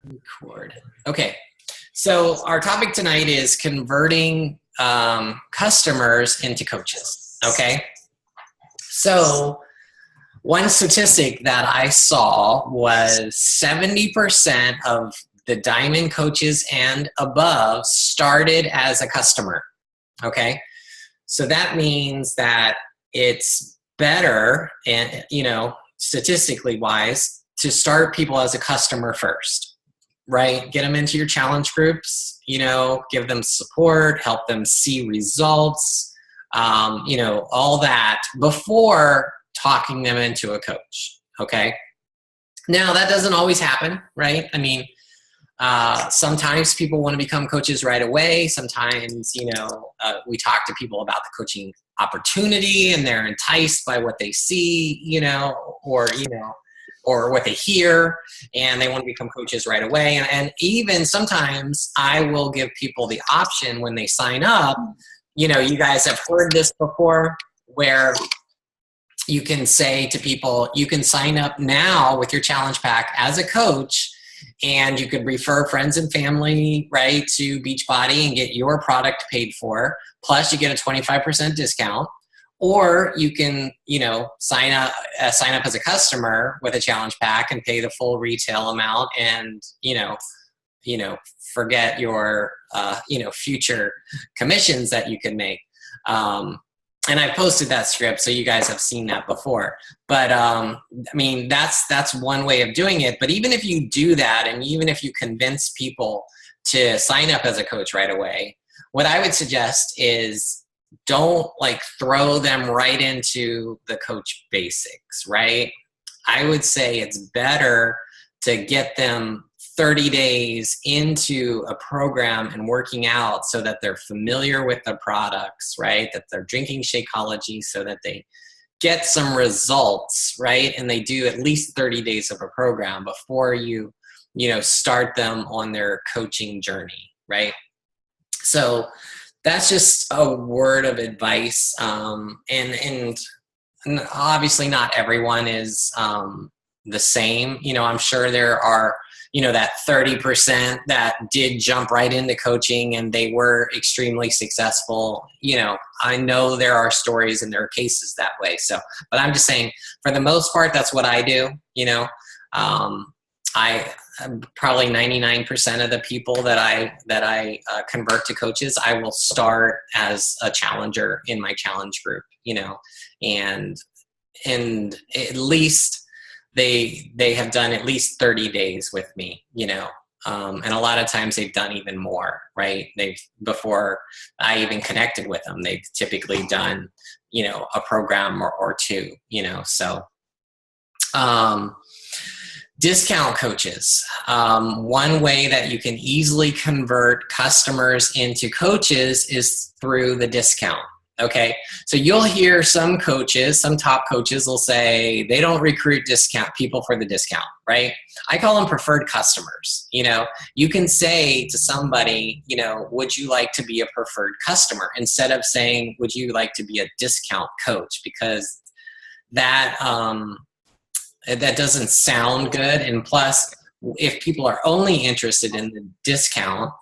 Record. Okay. So our topic tonight is converting customers into coaches. Okay. So one statistic that I saw was 70% of the diamond coaches and above started as a customer. Okay. So that means that it's better, and statistically wise, to start people as a customer first, right? Get them into your challenge groups, give them support, help them see results, all that before talking them into a coach. Okay. Now that doesn't always happen, right? I mean, sometimes people want to become coaches right away. Sometimes, we talk to people about the coaching opportunity and they're enticed by what they see, or what they hear, and they want to become coaches right away. And even sometimes I will give people the option when they sign up. You guys have heard this before, where you can say to people, you can sign up now with your challenge pack as a coach, and you could refer friends and family, right, to Beachbody and get your product paid for. Plus you get a 25% discount. Or you can, sign up as a customer with a challenge pack and pay the full retail amount, and, forget your, future commissions that you can make. And I posted that script, so you guys have seen that before. But that's one way of doing it. But even if you do that, and even if you convince people to sign up as a coach right away, what I would suggest is don't throw them right into the coach basics, right? I would say it's better to get them 30 days into a program and working out so that they're familiar with the products, right? That they're drinking Shakeology so that they get some results, right? And they do at least 30 days of a program before you start them on their coaching journey, right? So that's just a word of advice. And obviously not everyone is the same. I'm sure there are, that 30% that did jump right into coaching and they were extremely successful. I know there are stories and there are cases that way. So, but I'm just saying, for the most part, that's what I do. I probably 99% of the people that I convert to coaches, I will start as a challenger in my challenge group, and at least they have done at least 30 days with me, and a lot of times they've done even more, right? Before I even connected with them, they've typically done, a program or two, so. Discount coaches. One way that you can easily convert customers into coaches is through the discount. Okay, so you'll hear some coaches, some top coaches will say they don't recruit discount people for the discount, right? I call them preferred customers. You can say to somebody, would you like to be a preferred customer, instead of saying, would you like to be a discount coach? Because that doesn't sound good. And plus, if people are only interested in the discount,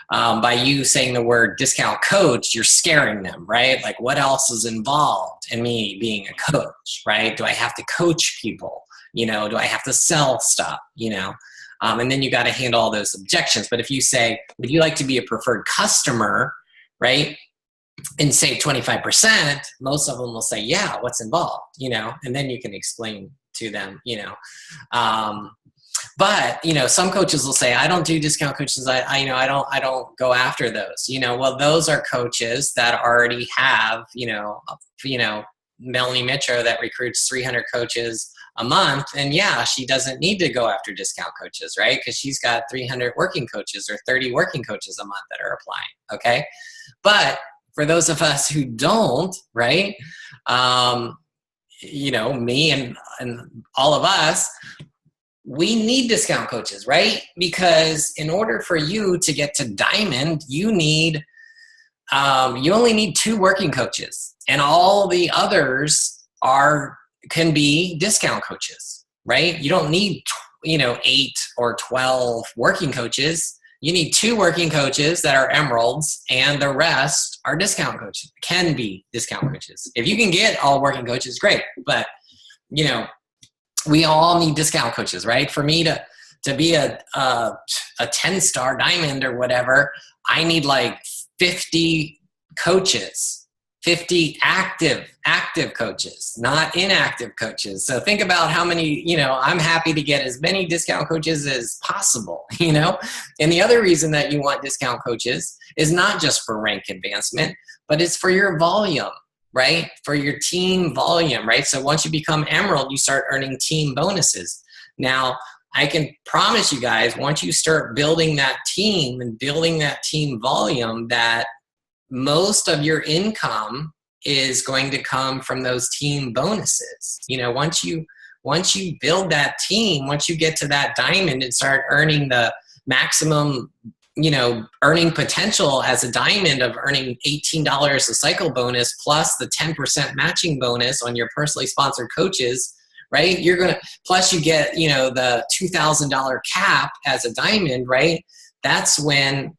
by you saying the word discount coach, you're scaring them, right? Like, what else is involved in me being a coach, right? Do I have to coach people? Do I have to sell stuff? And then you got to handle all those objections. But if you say, would you like to be a preferred customer, right, and save 25%, most of them will say, yeah, what's involved, and then you can explain to them, but some coaches will say, I don't do discount coaches. I don't go after those. Well, those are coaches that already have, Melanie Mitro that recruits 300 coaches a month, and yeah, she doesn't need to go after discount coaches, right? Because she's got 300 working coaches or 30 working coaches a month that are applying. Okay, but for those of us who don't, right? Me and all of us, we need discount coaches, right? Because in order for you to get to diamond, you only need 2 working coaches, and all the others can be discount coaches, right? You don't need 8 or 12 working coaches. You need 2 working coaches that are emeralds, and the rest are discount coaches, can be discount coaches. If you can get all working coaches, great. But, we all need discount coaches, right? For me to be a 10-star diamond or whatever, I need like 50 coaches, 50 active coaches, not inactive coaches. So think about how many, I'm happy to get as many discount coaches as possible, And the other reason that you want discount coaches is not just for rank advancement, but it's for your volume, right? For your team volume, right? So once you become emerald, you start earning team bonuses. Now, I can promise you guys, once you start building that team and building that team volume, that most of your income is going to come from those team bonuses. Once you build that team, once you get to that diamond and start earning the maximum, earning potential as a diamond of earning $18 a cycle bonus plus the 10% matching bonus on your personally sponsored coaches, right? Plus you get, the $2,000 cap as a diamond, right? That's when,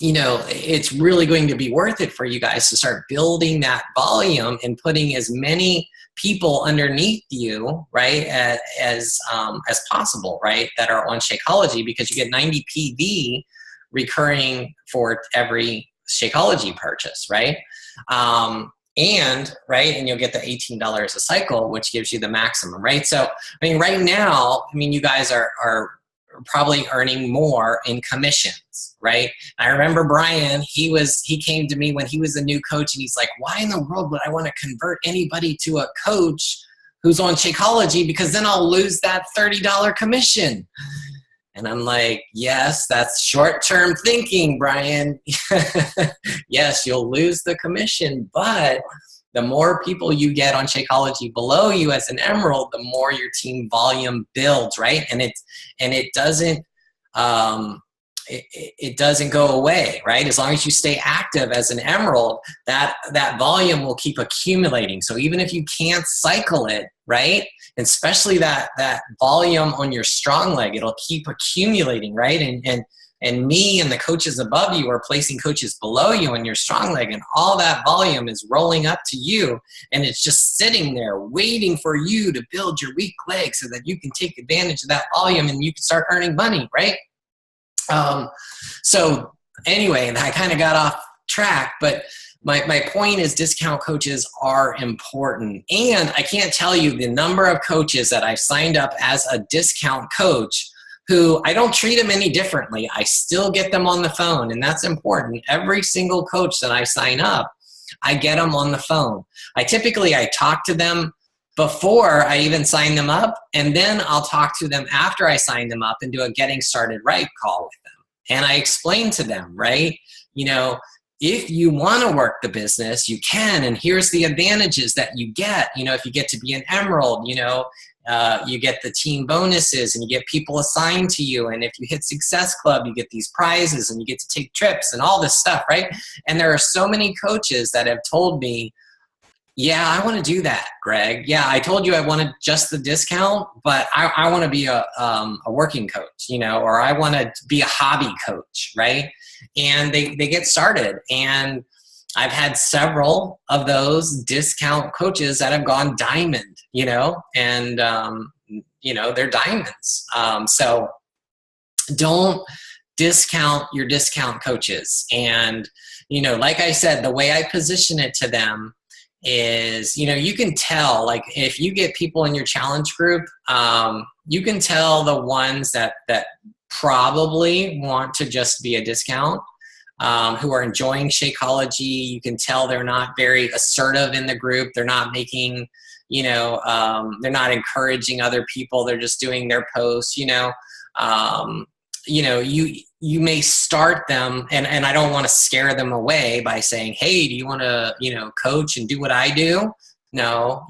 it's really going to be worth it for you guys to start building that volume and putting as many people underneath you, right, as possible, right, that are on Shakeology, because you get 90 PV recurring for every Shakeology purchase, right? And you'll get the $18 a cycle, which gives you the maximum, right? So, right now, you guys are probably earning more in commissions, right? I remember Brian, he came to me when he was a new coach, and he's like, why in the world would I want to convert anybody to a coach who's on Shakeology, because then I'll lose that $30 commission? And I'm like, yes, that's short-term thinking, Brian. Yes, you'll lose the commission, but the more people you get on Shakeology below you as an emerald, the more your team volume builds, right? And it doesn't it doesn't go away, right? As long as you stay active as an emerald, that volume will keep accumulating. So even if you can't cycle it, right? And especially that volume on your strong leg, it'll keep accumulating, right? And me and the coaches above you are placing coaches below you in your strong leg, and all that volume is rolling up to you, and it's just sitting there waiting for you to build your weak leg so that you can take advantage of that volume and you can start earning money, right? So anyway, and I kind of got off track, but my point is discount coaches are important. And I can't tell you the number of coaches that I've signed up as a discount coach who I don't treat them any differently. I still get them on the phone, and that's important. Every single coach that I sign up, I get them on the phone. I talk to them before I even sign them up, and then I'll talk to them after I sign them up and do a getting started right call with them. And I explain to them, right, if you want to work the business, you can, and here's the advantages that you get. If you get to be an emerald, you get the team bonuses, and you get people assigned to you. And if you hit Success Club, you get these prizes, and you get to take trips and all this stuff, right? And there are so many coaches that have told me, yeah, I want to do that, Greg. Yeah, I told you I wanted just the discount, but I want to be a working coach, or I want to be a hobby coach, right? And they get started. And I've had several of those discount coaches that have gone diamond, and, they're diamonds. So don't discount your discount coaches. And, like I said, the way I position it to them is, you can tell, like, if you get people in your challenge group, you can tell the ones that probably want to just be a discount, who are enjoying Shakeology. You can tell they're not very assertive in the group. They're not making, they're not encouraging other people. They're just doing their posts, you may start them, and I don't want to scare them away by saying, hey, do you want to, coach and do what I do? No,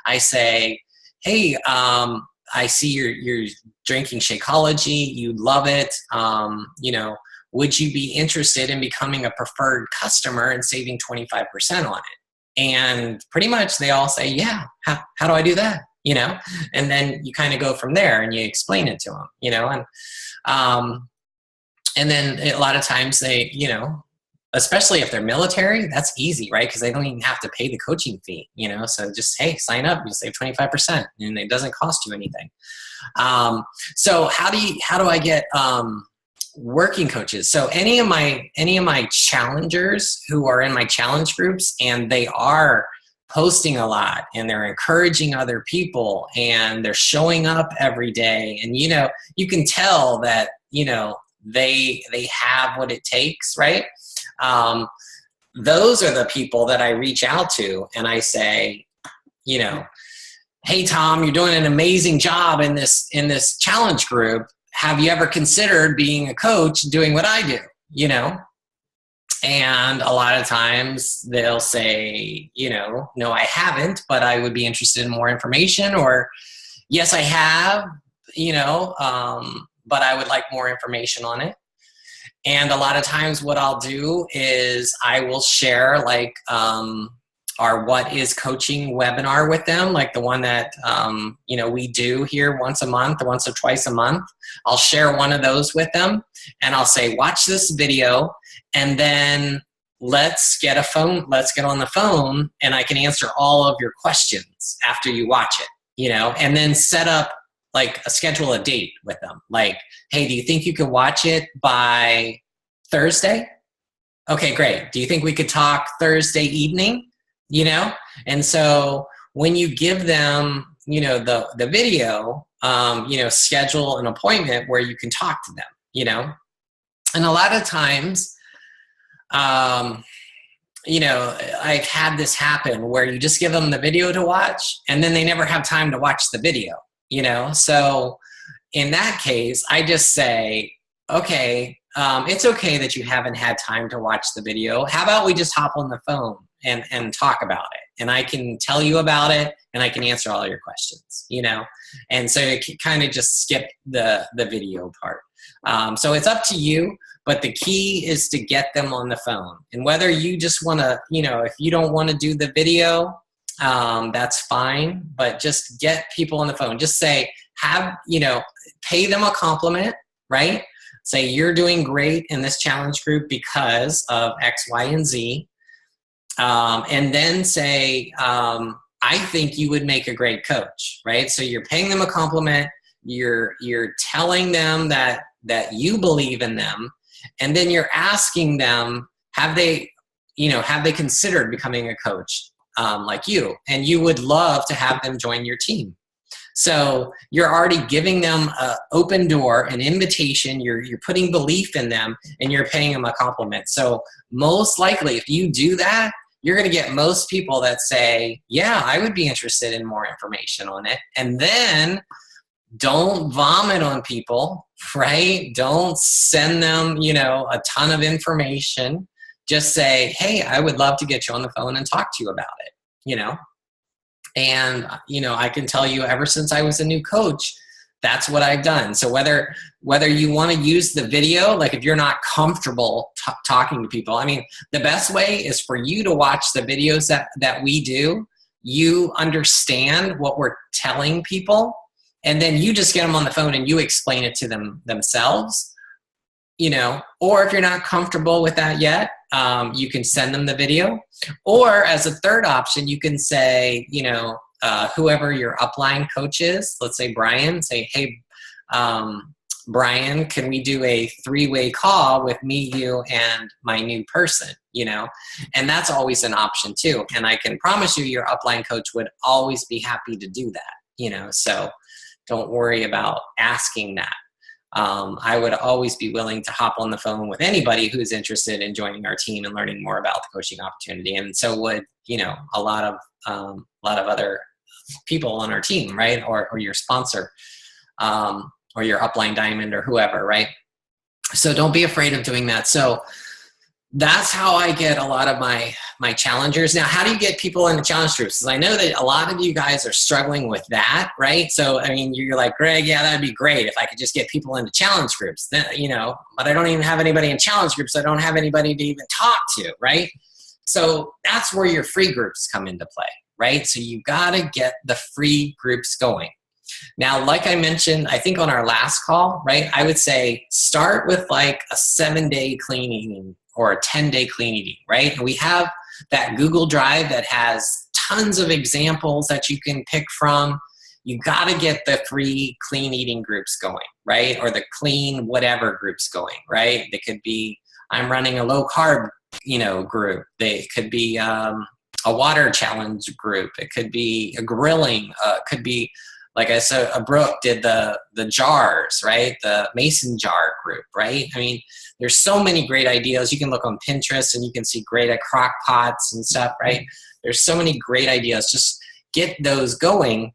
I say, hey, I see you're drinking Shakeology. You love it. Would you be interested in becoming a preferred customer and saving 25% on it? And pretty much they all say, yeah, how do I do that? and then you kind of go from there and you explain it to them, and then a lot of times they, especially if they're military, that's easy, right? Because they don't even have to pay the coaching fee, so just, hey, sign up, you save 25% and it doesn't cost you anything. So how do I get working coaches? So any of my challengers who are in my challenge groups and they are posting a lot and they're encouraging other people and they're showing up every day, and you can tell that they have what it takes, right? Those are the people that I reach out to and I say, hey Tom, you're doing an amazing job in this challenge group. Have you ever considered being a coach doing what I do? And a lot of times they'll say, no, I haven't, but I would be interested in more information, or yes, I have, but I would like more information on it. And a lot of times what I'll do is I will share like our What is Coaching webinar with them, like the one that we do here once or twice a month. I'll share one of those with them and I'll say, watch this video and then let's get on the phone and I can answer all of your questions after you watch it, and then set up like schedule a date with them. Like, hey, do you think you could watch it by Thursday? Okay, great. Do you think we could talk Thursday evening? And so when you give them, the video, schedule an appointment where you can talk to them, and a lot of times, I've had this happen where you just give them the video to watch and then they never have time to watch the video, so in that case, I just say, okay, it's okay that you haven't had time to watch the video. How about we just hop on the phone and talk about it? And I can tell you about it and I can answer all your questions, And so you can kind of just skip the video part. So it's up to you, but the key is to get them on the phone. And whether you just want to, if you don't want to do the video, that's fine, but just get people on the phone. Just say, pay them a compliment, right? Say you're doing great in this challenge group because of X, Y, and Z. And then say, I think you would make a great coach, right? So you're paying them a compliment. You're telling them that you believe in them. And then you're asking them, have they considered becoming a coach like you? And you would love to have them join your team. So you're already giving them an open door, an invitation. You're putting belief in them, and you're paying them a compliment. So most likely, if you do that, you're going to get most people that say, yeah, I would be interested in more information on it. And then don't vomit on people, right? Don't send them, a ton of information. Just say, hey, I would love to get you on the phone and talk to you about it, And, I can tell you ever since I was a new coach, that's what I've done. So whether you want to use the video, like if you're not comfortable talking to people, the best way is for you to watch the videos that we do. You understand what we're telling people, and then you just get them on the phone and you explain it to them themselves, or if you're not comfortable with that yet, you can send them the video. Or as a third option, you can say, whoever your upline coach is, let's say Brian, say, hey, Brian, can we do a 3-way call with me, you, and my new person, And that's always an option too. And I can promise you your upline coach would always be happy to do that, So don't worry about asking that. I would always be willing to hop on the phone with anybody who's interested in joining our team and learning more about the coaching opportunity. And so would, a lot of other people on our team, right? Or your sponsor, or your upline diamond or whoever, right? So don't be afraid of doing that. So that's how I get a lot of my challengers. Now, how do you get people into challenge groups? Because I know that a lot of you guys are struggling with that, right? So, you're like, Greg, yeah, that'd be great if I could just get people into challenge groups, then, but I don't even have anybody in challenge groups. I don't have anybody to even talk to, right? So that's where your free groups come into play, right? So you got to get the free groups going. Now, like I mentioned, I think on our last call, right, I would say start with like a 7-day clean eating or a 10-day clean eating, right? And we have that Google Drive that has tons of examples that you can pick from. You got to get the free clean eating groups going, right? Or the clean whatever groups going, right? They could be, I'm running a low carb, group. They could be a water challenge group. It could be a grilling. It could be, like I said, Brooke did the jars, right? The mason jar group, right? I mean, there's so many great ideas. You can look on Pinterest and you can see great at crock pots and stuff, right? There's so many great ideas. Just get those going.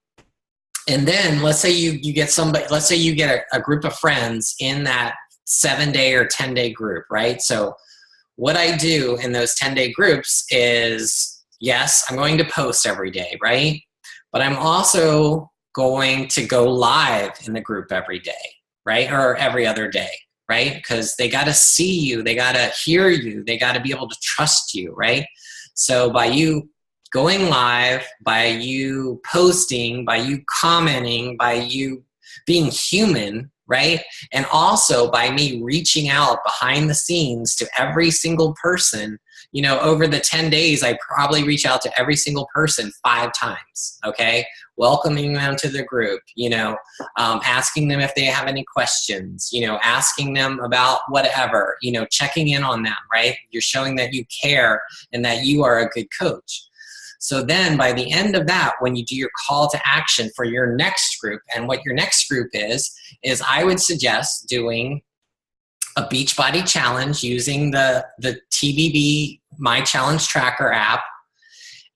And then let's say you get somebody, let's say you get a group of friends in that 7-day or 10-day group, right? So what I do in those 10-day groups is, yes, I'm going to post every day, right? But I'm also going to go live in the group every day, right? Or every other day, right? Because they got to see you, they got to hear you, they got to be able to trust you, right? So by you going live, by you posting, by you commenting, by you being human, right? And also by me reaching out behind the scenes to every single person, over the 10 days, I probably reach out to every single person 5 times, okay? Welcoming them to the group, asking them if they have any questions, asking them about whatever, checking in on them, right? You're showing that you care and that you are a good coach. So then by the end of that, when you do your call to action for your next group, and what your next group is I would suggest doing a Beachbody challenge using the TBB My Challenge Tracker app.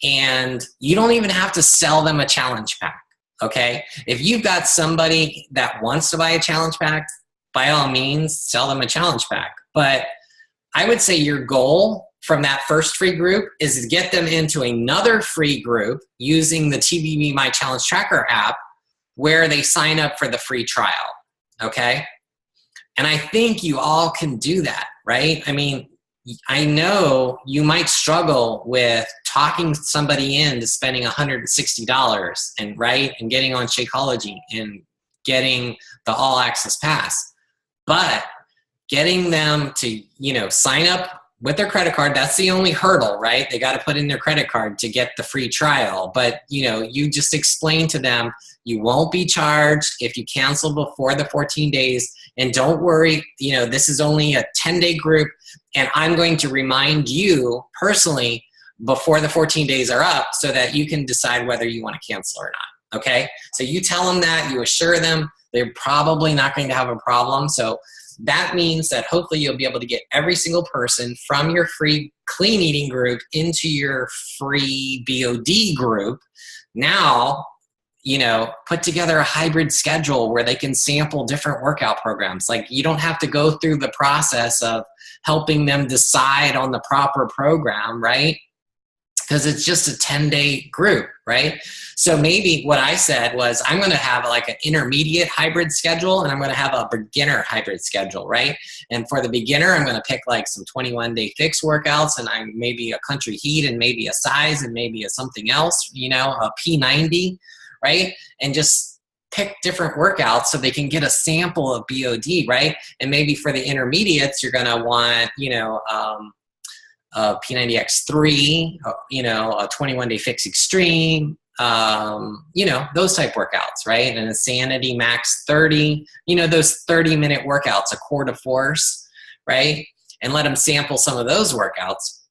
And you don't even have to sell them a challenge pack, okay? If you've got somebody that wants to buy a challenge pack, by all means, sell them a challenge pack. But I would say your goal from that first free group is to get them into another free group using the TBB My Challenge Tracker app where they sign up for the free trial, okay? And I think you all can do that, right? I mean, I know you might struggle with talking somebody into spending $160 and getting on Shakeology and getting the all access pass, but getting them to, sign up with their credit card, that's the only hurdle, right? They got to put in their credit card to get the free trial. But, you just explain to them, you won't be charged if you cancel before the 14 days. And don't worry, this is only a 10-day group. And I'm going to remind you personally before the 14 days are up so that you can decide whether you want to cancel or not. Okay? So you tell them that, you assure them, they're probably not going to have a problem. So that means that hopefully you'll be able to get every single person from your free clean eating group into your free BOD group. Now, put together a hybrid schedule where they can sample different workout programs. Like, you don't have to go through the process of helping them decide on the proper program, right? Because it's just a 10-day group, right? So maybe what I said was, I'm going to have like an intermediate hybrid schedule and I'm going to have a beginner hybrid schedule, right? And for the beginner, I'm going to pick like some 21-day fix workouts, and I'm maybe a country heat and maybe a size and maybe a something else, a P90, right? And just pick different workouts so they can get a sample of BOD, right? And maybe for the intermediates, you're going to want, P90X3, a 21-day fix extreme, those type workouts, right? And a Sanity Max 30, those 30-minute workouts, a core to force, right? And let them sample some of those workouts.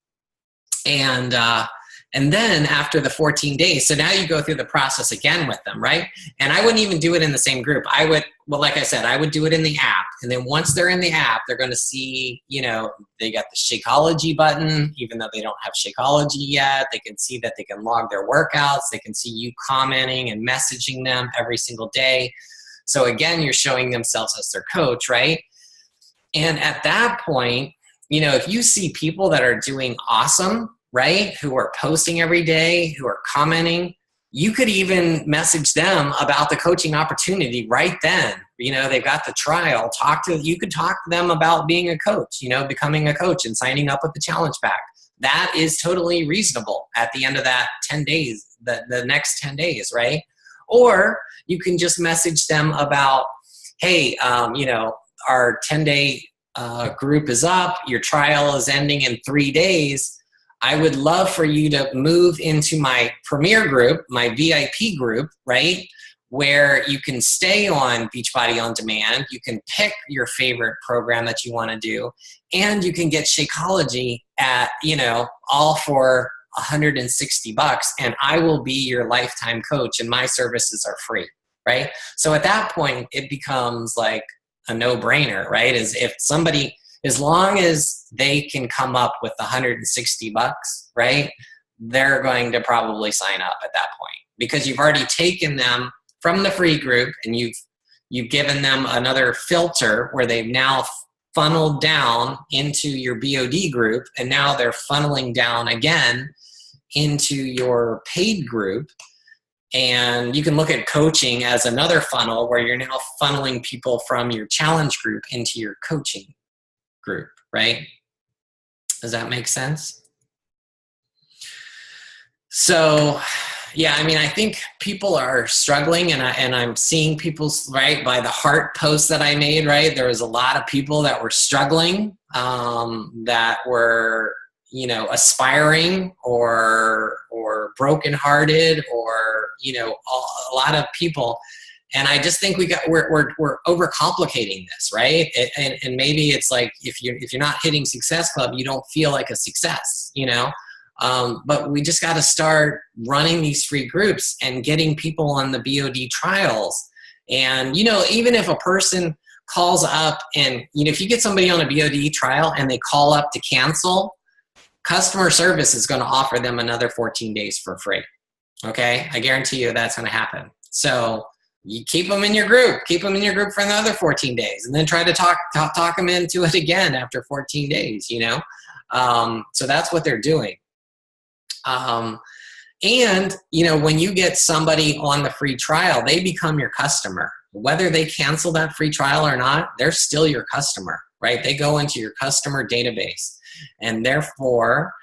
And then after the 14 days, so now you go through the process again with them, right? And I wouldn't even do it in the same group. Like I said, I would do it in the app. And then once they're in the app, they're going to see, they got the Shakeology button, even though they don't have Shakeology yet. They can see that they can log their workouts. They can see you commenting and messaging them every single day. So again, you're showing themselves as their coach, right? And at that point, if you see people that are doing awesome, right, who are posting every day, who are commenting, you could even message them about the coaching opportunity right then. They've got the trial. You could talk to them about being a coach, becoming a coach and signing up with the challenge pack. That is totally reasonable at the end of that 10 days, the next 10 days, right? Or you can just message them about, hey, our 10-day group is up. Your trial is ending in 3 days. I would love for you to move into my premier group, my VIP group, right? Where you can stay on Beachbody On Demand. You can pick your favorite program that you want to do, and you can get Shakeology at, all for $160, and I will be your lifetime coach, and my services are free, right? So at that point, it becomes like a no-brainer, right? As long as they can come up with $160, right, they're going to probably sign up at that point, because you've already taken them from the free group and you've given them another filter where they've now funneled down into your BOD group, and now they're funneling down again into your paid group. And you can look at coaching as another funnel where you're now funneling people from your challenge group into your coaching group, right? Does that make sense? So, yeah, I think people are struggling, and I'm seeing people's, right, by the heart post that I made, right? There was a lot of people that were struggling, that were, aspiring or brokenhearted, or, a lot of people. And I just think we're overcomplicating this, right? And maybe it's like, if you're not hitting Success Club, you don't feel like a success, but we just got to start running these free groups and getting people on the BOD trials. And, even if a person calls up and, if you get somebody on a BOD trial and they call up to cancel, customer service is going to offer them another 14 days for free. Okay. I guarantee you that's going to happen. So you keep them in your group, for another 14 days, and then try to talk them into it again after 14 days, So that's what they're doing. And, when you get somebody on the free trial, they become your customer. Whether they cancel that free trial or not, they're still your customer, right? They go into your customer database, and therefore,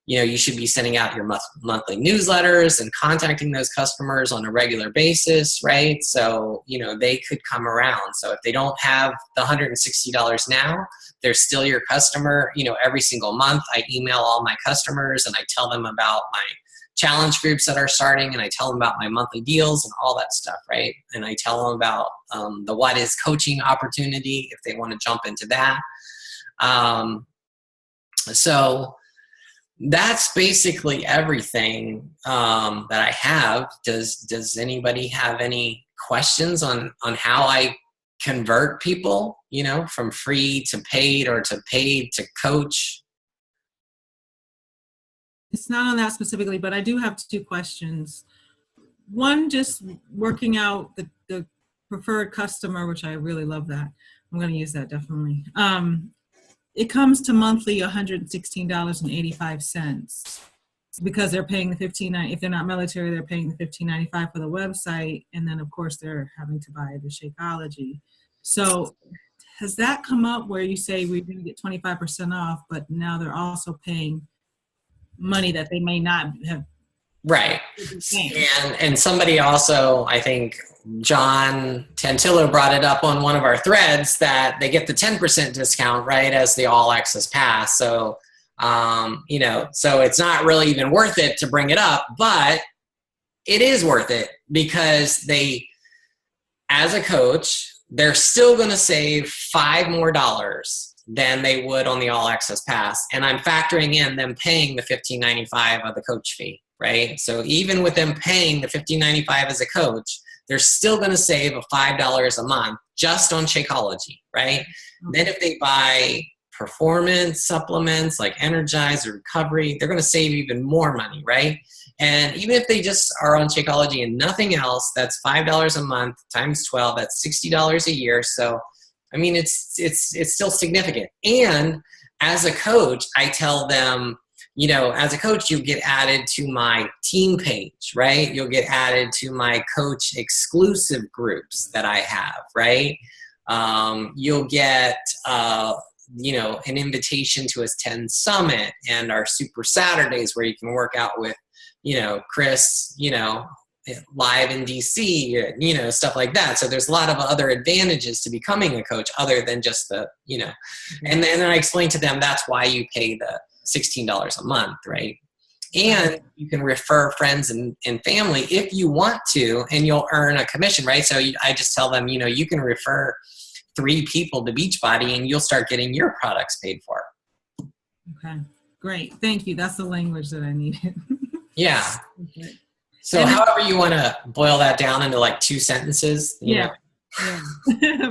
you should be sending out your monthly newsletters and contacting those customers on a regular basis, right? So, they could come around. So if they don't have the $160 now, they're still your customer. Every single month I email all my customers and I tell them about my challenge groups that are starting, and I tell them about my monthly deals and all that stuff, right? And I tell them about the What Is Coaching opportunity if they want to jump into that. So that's basically everything that I have. Does anybody have any questions on how I convert people, from free to paid, or to paid to coach? It's not on that specifically, but I do have 2 questions. One, just working out the preferred customer, which I really love that. I'm going to use that definitely. It comes to monthly $116.85 because they're paying the $15.90. If they're not military, they're paying the $15.95 for the website, and then of course they're having to buy the Shakeology. So has that come up where you say we're going to get 25% off, but now they're also paying money that they may not have? Right. And somebody also, I think John Tantillo brought it up on one of our threads, that they get the 10% discount, right, as the All Access Pass. So, so it's not really even worth it to bring it up, but it is worth it, because as a coach, they're still going to save $5 more than they would on the All Access Pass. And I'm factoring in them paying the $15.95 of the coach fee, right? So even with them paying the $15.95 as a coach, they're still going to save $5 a month just on Shakeology, right? Mm-hmm. Then if they buy performance supplements like Energize or Recovery, they're going to save even more money, right? And even if they just are on Shakeology and nothing else, that's $5 a month times 12, that's $60 a year. So it's still significant. And as a coach, I tell them, as a coach, you get added to my team page, right? You'll get added to my coach exclusive groups that I have, right? You'll get, an invitation to a 10 Summit and our Super Saturdays, where you can work out with Chris, live in DC, stuff like that. So there's a lot of other advantages to becoming a coach other than just and then I explained to them that's why you pay the $16 a month, right? And you can refer friends and family if you want to, and you'll earn a commission, right? So I just tell them, you can refer 3 people to Beachbody and you'll start getting your products paid for. Okay, great. Thank you. That's the language that I needed. Yeah. Okay. So however you want to boil that down into like 2 sentences. Yeah.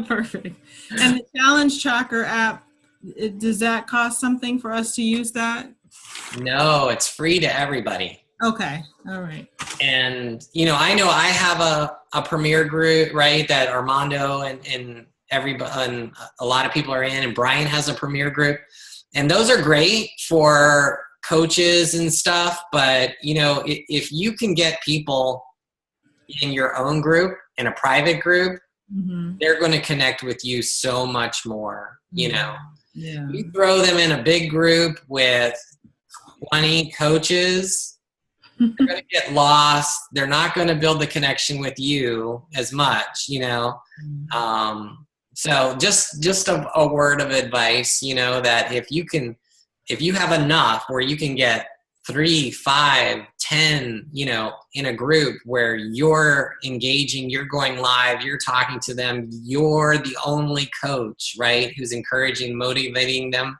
Perfect. And the Challenge Tracker app, does that cost something for us to use that? No, it's free to everybody. Okay. All right. And, I know I have a premier group, right, that Armando and everybody, and a lot of people are in, and Brian has a premier group. And those are great for coaches and stuff. But, if you can get people in your own group, in a private group, they're going to connect with you so much more, Yeah. You throw them in a big group with 20 coaches, they're going to get lost. They're not going to build the connection with you as much, So just a word of advice, that if you have enough where you can get 3, 5, 10, in a group where you're engaging, you're going live, you're talking to them, you're the only coach, right, who's encouraging, motivating them,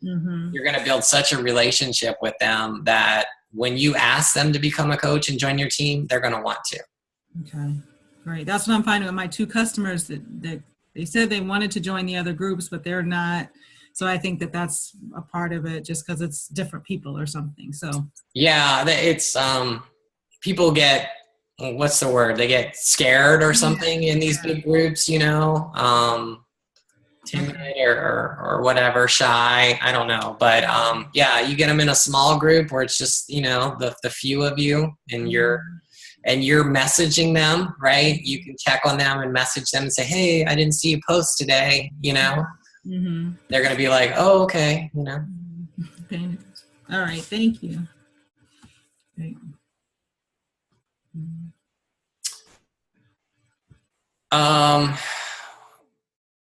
you're going to build such a relationship with them that when you ask them to become a coach and join your team, they're going to want to. Okay, great. That's what I'm finding with my 2 customers that they said they wanted to join the other groups, but they're not. So I think that's a part of it, just because it's different people or something. So yeah, it's people get, what's the word? They get scared or something in these big groups, timid or whatever, shy. I don't know, but you get them in a small group where it's just the few of you, and you're messaging them, right? You can check on them and message them and say, hey, I didn't see you post today, They're going to be like, oh, okay, Okay. All right, thank you. Great.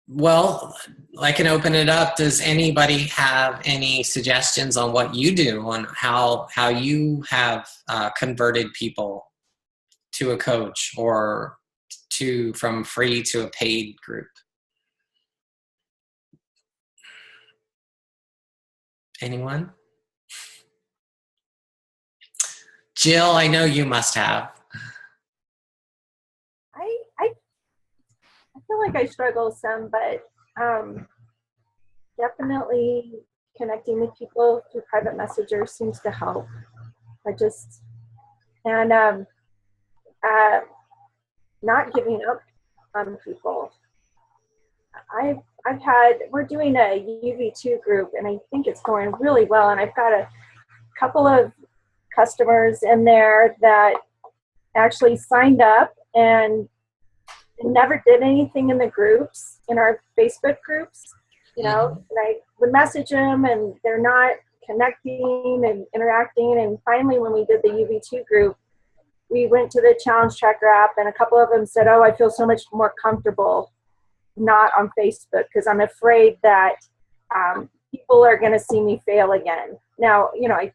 Well, I can open it up. Does anybody have any suggestions on what you do, on how you have converted people to a coach or from free to a paid group? Anyone? Jill, I know you must have. I feel like I struggle some, but definitely connecting with people through private messenger seems to help. Not giving up on people. We're doing a UV2 group, and I think it's going really well, and I've got a couple of customers in there that actually signed up and never did anything in the groups, in our Facebook groups, and I would message them and they're not connecting and interacting. And finally, when we did the UV2 group, we went to the Challenge Tracker app, and a couple of them said, oh, I feel so much more comfortable not on Facebook because I'm afraid that people are going to see me fail again. Now, I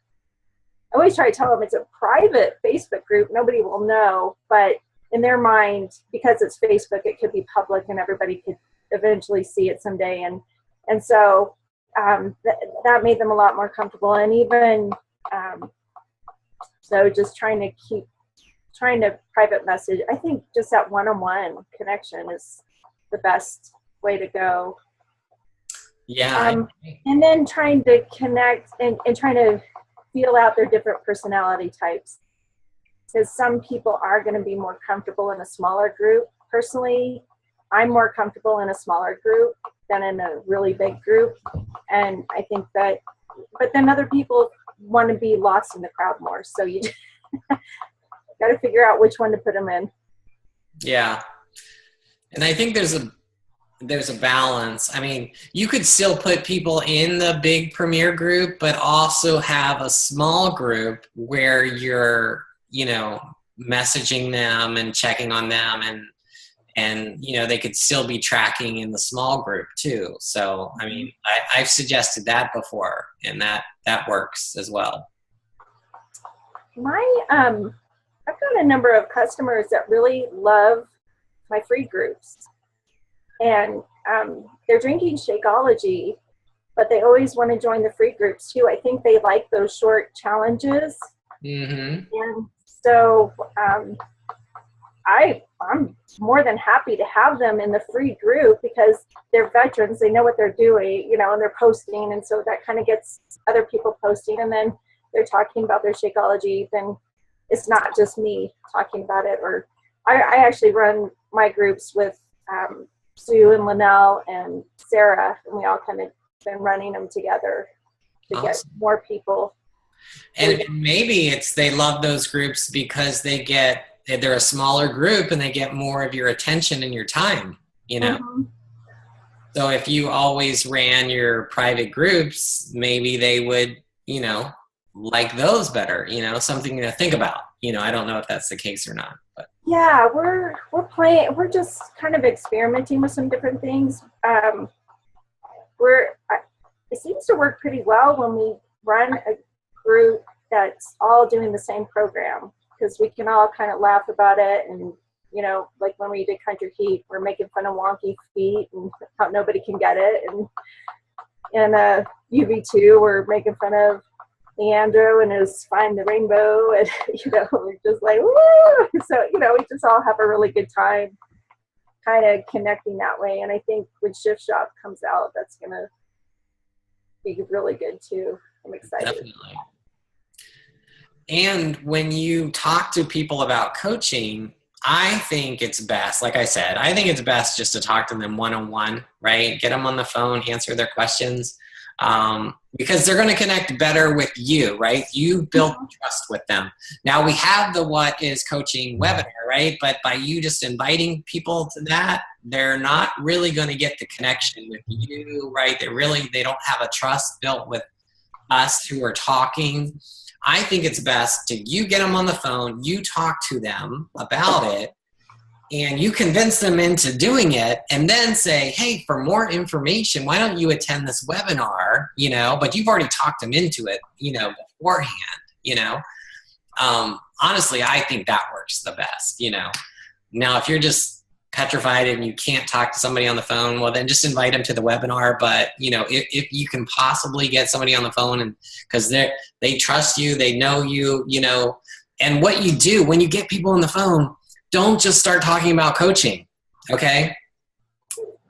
always try to tell them it's a private Facebook group. Nobody will know, but in their mind, because it's Facebook, it could be public and everybody could eventually see it someday. And so that made them a lot more comfortable. And even so just trying to private message. I think just that one-on-one connection is the best way to go. Yeah. And then trying to connect and trying to feel out their different personality types. Because some people are going to be more comfortable in a smaller group. Personally, I'm more comfortable in a smaller group than in a really big group. And I think that, but then other people want to be lost in the crowd more. So you got to figure out which one to put them in. Yeah. And I think there's there's a balance. I mean, you could still put people in the big premier group, but also have a small group where you're, you know, messaging them and checking on them, and you know, they could still be tracking in the small group too. So, I mean, I've suggested that before, and that works as well. I've got a number of customers that really love my free groups, and they're drinking Shakeology, but they always want to join the free groups too. I think they like those short challenges. Mm-hmm. And so I'm more than happy to have them in the free group because they're veterans. They know what they're doing, you know, and they're posting. And so that kind of gets other people posting. And then they're talking about their Shakeology. Then it's not just me talking about it. Or I actually run my groups with Sue and Linnell and Sarah. And we all kind of been running them together to get more people. And maybe it's they love those groups because they're a smaller group and they get more of your attention and your time, you know. Mm-hmm. So if you always ran your private groups, maybe they would, you know, like those better, you know, something to think about. You know, I don't know if that's the case or not, but yeah, we're just kind of experimenting with some different things. It seems to work pretty well when we run a group that's all doing the same program, because we can all kind of laugh about it. And, you know, like when we did Country Heat, we're making fun of wonky feet and how nobody can get it. And UV2, we're making fun of Leandro and his Find the Rainbow. And, you know, we're just like, woo! So, you know, we just all have a really good time kind of connecting that way. And I think when Shift Shop comes out, that's going to be really good too. I'm excited. Definitely. And when you talk to people about coaching, I think it's best, like I said, I think it's best just to talk to them one-on-one, right? Get them on the phone, answer their questions, because they're going to connect better with you, right? You built trust with them. Now we have the What is Coaching webinar, right? But by you just inviting people to that, they're not really going to get the connection with you, right? They don't have a trust built with us who are talking. I think it's best to you get them on the phone, you talk to them about it, and you convince them into doing it, and then say, hey, for more information, why don't you attend this webinar, you know, but you've already talked them into it, you know, beforehand, you know. Honestly, I think that works the best, you know. Now, if you're just petrified and you can't talk to somebody on the phone, well, then just invite them to the webinar. But, you know, if you can possibly get somebody on the phone, and because they trust you, they know you, you know, and what you do when you get people on the phone, don't just start talking about coaching, okay?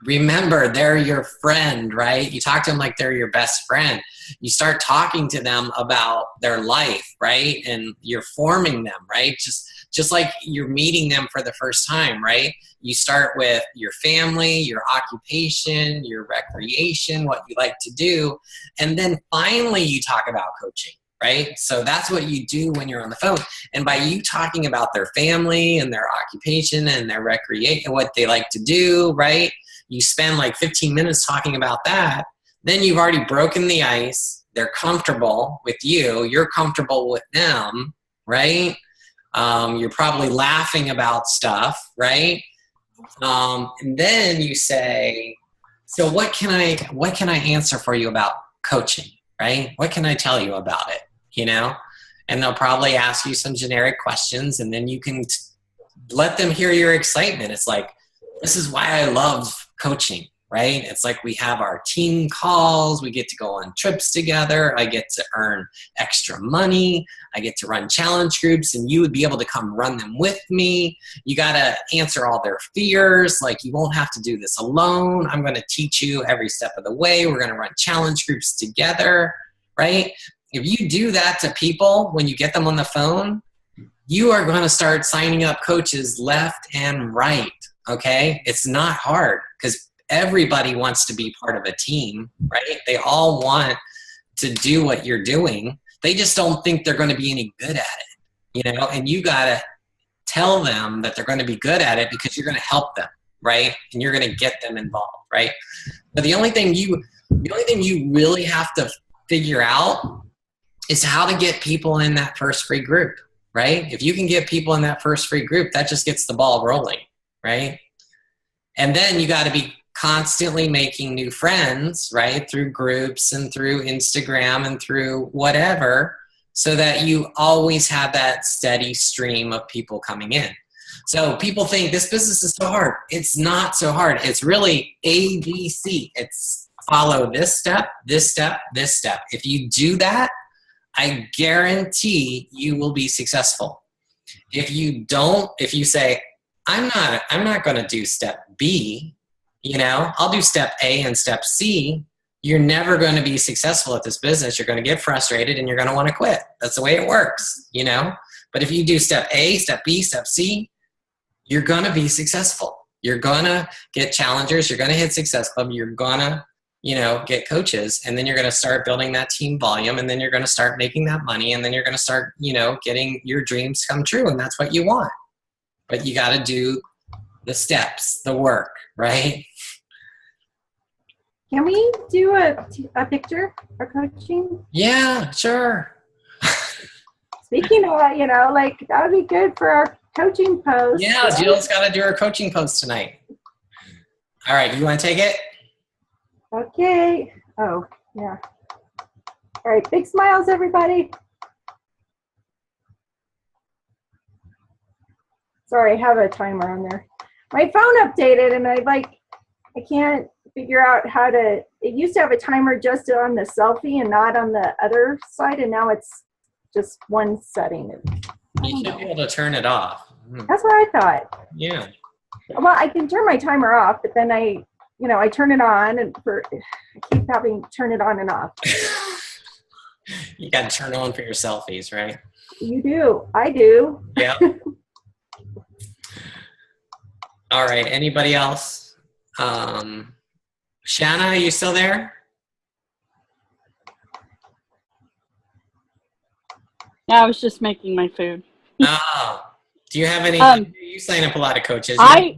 Remember, they're your friend, right? You talk to them like they're your best friend. You start talking to them about their life, right? And you're forming them, right? Just like you're meeting them for the first time, right? You start with your family, your occupation, your recreation, what you like to do, and then finally you talk about coaching, right? So that's what you do when you're on the phone. And by you talking about their family and their occupation and their recreation, what they like to do, right? You spend like 15 minutes talking about that, then you've already broken the ice. They're comfortable with you. You're comfortable with them, right? You're probably laughing about stuff, right? And then you say, so what can I answer for you about coaching, right? What can I tell you about it, you know? And they'll probably ask you some generic questions, and then you can let them hear your excitement. It's like, this is why I love coaching, right? It's like we have our team calls. We get to go on trips together. I get to earn extra money. I get to run challenge groups, and you would be able to come run them with me. You got to answer all their fears. Like, you won't have to do this alone. I'm going to teach you every step of the way. We're going to run challenge groups together, right? If you do that to people when you get them on the phone, you are going to start signing up coaches left and right, okay? It's not hard because everybody wants to be part of a team, right? They all want to do what you're doing. They just don't think they're going to be any good at it, you know? And you got to tell them that they're going to be good at it because you're going to help them, right? And you're going to get them involved, right? But the only thing you really have to figure out is how to get people in that first free group, right? If you can get people in that first free group, that just gets the ball rolling, right? And then you got to be constantly making new friends, right? Through groups and through Instagram and through whatever, so that you always have that steady stream of people coming in. So people think this business is so hard. It's not so hard. It's really ABC. It's follow this step, this step, this step. If you do that, I guarantee you will be successful. If you don't, if you say, I'm not going to do step B, I'll do step A and step C, you're never going to be successful at this business. You're going to get frustrated and you're going to want to quit. That's the way it works, But if you do step A, step B, step C, you're going to be successful. You're going to get challengers. You're going to hit Success Club. You're going to, get coaches, and then you're going to start building that team volume, and then you're going to start making that money, and then you're going to start, getting your dreams come true, and that's what you want. But you got to do the steps, the work, right? Can we do a picture for coaching? Yeah, sure. Speaking of, that would be good for our coaching post. Yeah, Jill's got to do her coaching post tonight. All right, you want to take it? Okay. Oh, yeah. All right, big smiles, everybody. Sorry, I have a timer on there. My phone updated, and I can't figure out how to, it used to have a timer just on the selfie and not on the other side, and now it's just one setting. You should be able to turn it off. That's what I thought. Yeah. Well, I can turn my timer off, but then I turn it on, and I keep having to turn it on and off. You got to turn on for your selfies, right? You do. I do. Yeah. All right. Anybody else? Shanna, are you still there? Yeah, I was just making my food. Oh. Do you have any? You sign up a lot of coaches. I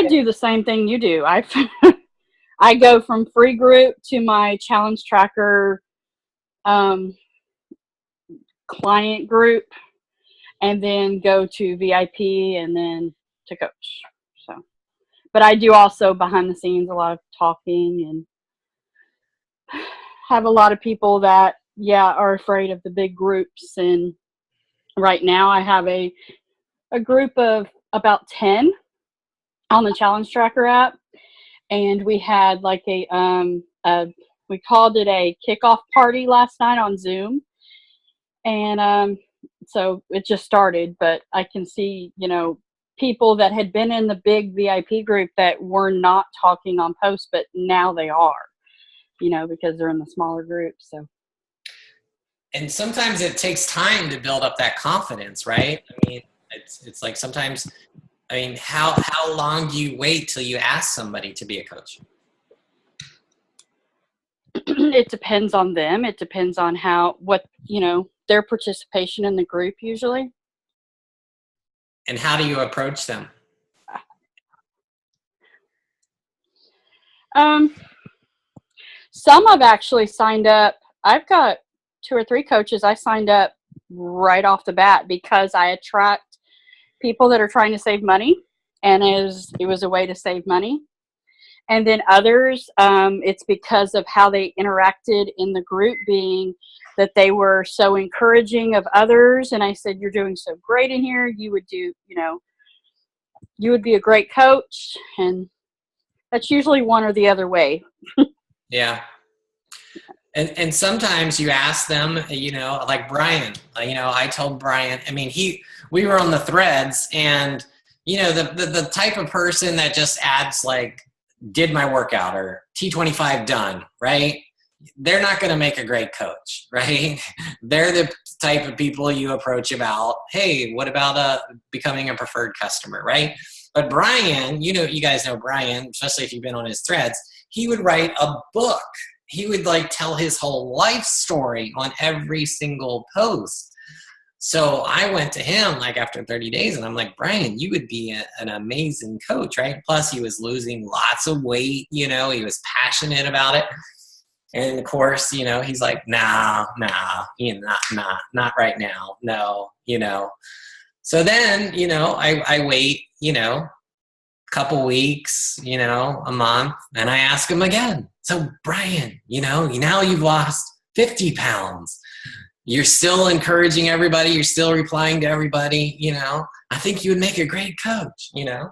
do the same thing you do. I go from free group to my challenge tracker client group, and then go to VIP, and then to coach. So, but I do also behind the scenes a lot of talking, and have a lot of people that are afraid of the big groups. And right now I have a group of about 10 on the challenge tracker app, and we had like we called it a kickoff party last night on Zoom, and so it just started. But I can see people that had been in the big VIP group that were not talking on posts, but now they are, because they're in the smaller group. So, and sometimes it takes time to build up that confidence, right? I mean, it's like sometimes, how long do you wait till you ask somebody to be a coach? It depends on them. It depends on their participation in the group usually. And how do you approach them? Some I've actually signed up. I've got 2 or 3 coaches I signed up right off the bat because I attract people that are trying to save money, and it was a way to save money. And then others, it's because of how they interacted in the group, being that they were so encouraging of others. And I said, you're doing so great in here. You would do, you would be a great coach. And that's usually one or the other way. Yeah. And sometimes you ask them, like Brian, I told Brian, we were on the threads, and, the type of person that just adds like, did my workout or T25 done, right? They're not going to make a great coach, right? They're the type of people you approach about, hey, what about becoming a preferred customer, right? But Brian, you guys know Brian, especially if you've been on his threads, he would write a book. He would tell his whole life story on every single post. So I went to him like after 30 days and I'm like, Brian, you would be an amazing coach, right? Plus he was losing lots of weight, you know, he was passionate about it. And of course, you know, he's like, nah, you know, not right now. No, you know. So then, you know, I wait, you know, a couple weeks, you know, a month, and I ask him again. So Brian, you know, now you've lost 50 pounds. You're still encouraging everybody. You're still replying to everybody, you know. I think you would make a great coach, you know.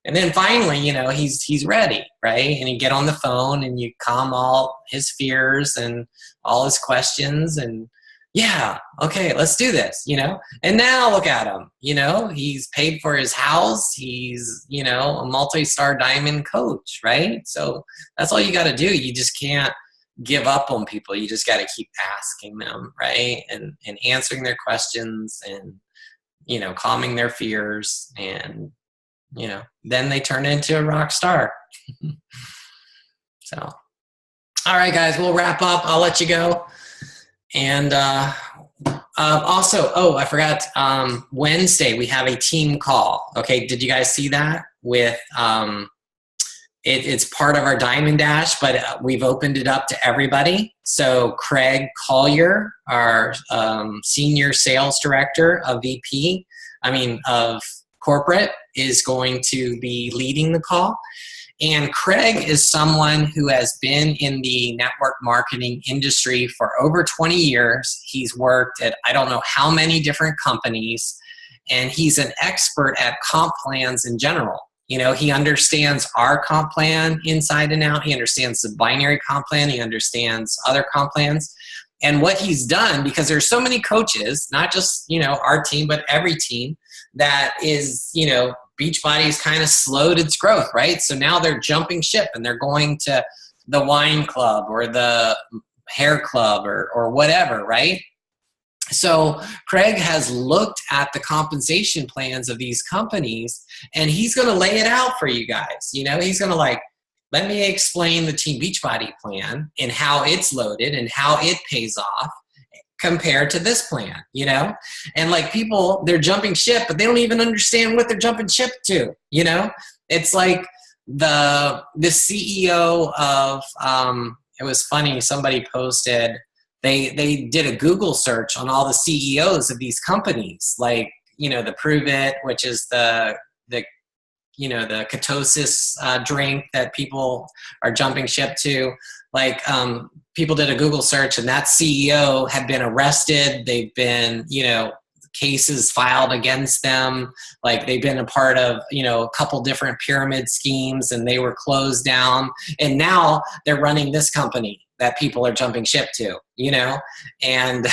And then finally, you know, he's ready, right? And you get on the phone and you calm all his fears and all his questions and yeah, okay, let's do this, you know? And now look at him, you know, he's paid for his house. He's, you know, a multi-star diamond coach, right? So that's all you got to do. You just can't give up on people. You just got to keep asking them, right? And answering their questions and, you know, calming their fears and, you know, then they turn into a rock star. So, all right, guys, we'll wrap up. I'll let you go. And also, oh, I forgot, Wednesday we have a team call. Okay, did you guys see that? With it's part of our Diamond Dash, but we've opened it up to everybody. So Craig Collier, our senior sales director of of corporate, is going to be leading the call. And Craig is someone who has been in the network marketing industry for over 20 years. He's worked at I don't know how many different companies, and he's an expert at comp plans in general. You know, he understands our comp plan inside and out. He understands the binary comp plan. He understands other comp plans. And what he's done, because there's so many coaches, not just, you know, our team, but every team that is, you know, Beachbody's kind of slowed its growth, right? So now they're jumping ship and they're going to the wine club or the hair club or whatever, right? So Craig has looked at the compensation plans of these companies and he's going to lay it out for you guys. You know, he's going to like, let me explain the Team Beachbody plan and how it's loaded and how it pays off compared to this plan, you know? And like people, they're jumping ship, but they don't even understand what they're jumping ship to, you know? It's like the CEO of, it was funny, somebody posted, they did a Google search on all the CEOs of these companies, like, you know, the Prove It, which is the you know, the ketosis drink that people are jumping ship to. Like people did a Google search and that CEO had been arrested. They've been, you know, cases filed against them. Like they've been a part of, you know, a couple different pyramid schemes and they were closed down. And now they're running this company that people are jumping ship to, you know, and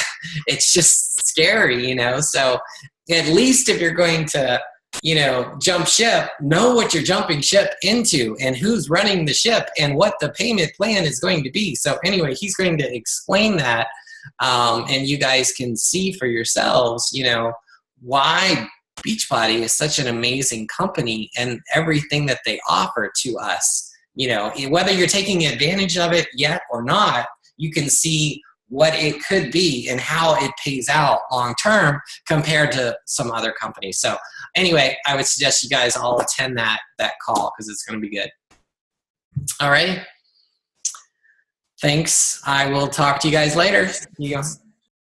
it's just scary, you know. So at least if you're going to, you know, jump ship, know what you're jumping ship into and who's running the ship and what the payment plan is going to be. So anyway, he's going to explain that and you guys can see for yourselves, you know, why Beachbody is such an amazing company and everything that they offer to us. You know, whether you're taking advantage of it yet or not, you can see what it could be and how it pays out long term compared to some other companies. So anyway, I would suggest you guys all attend that call because it's going to be good. All right. Thanks. I will talk to you guys later. You go.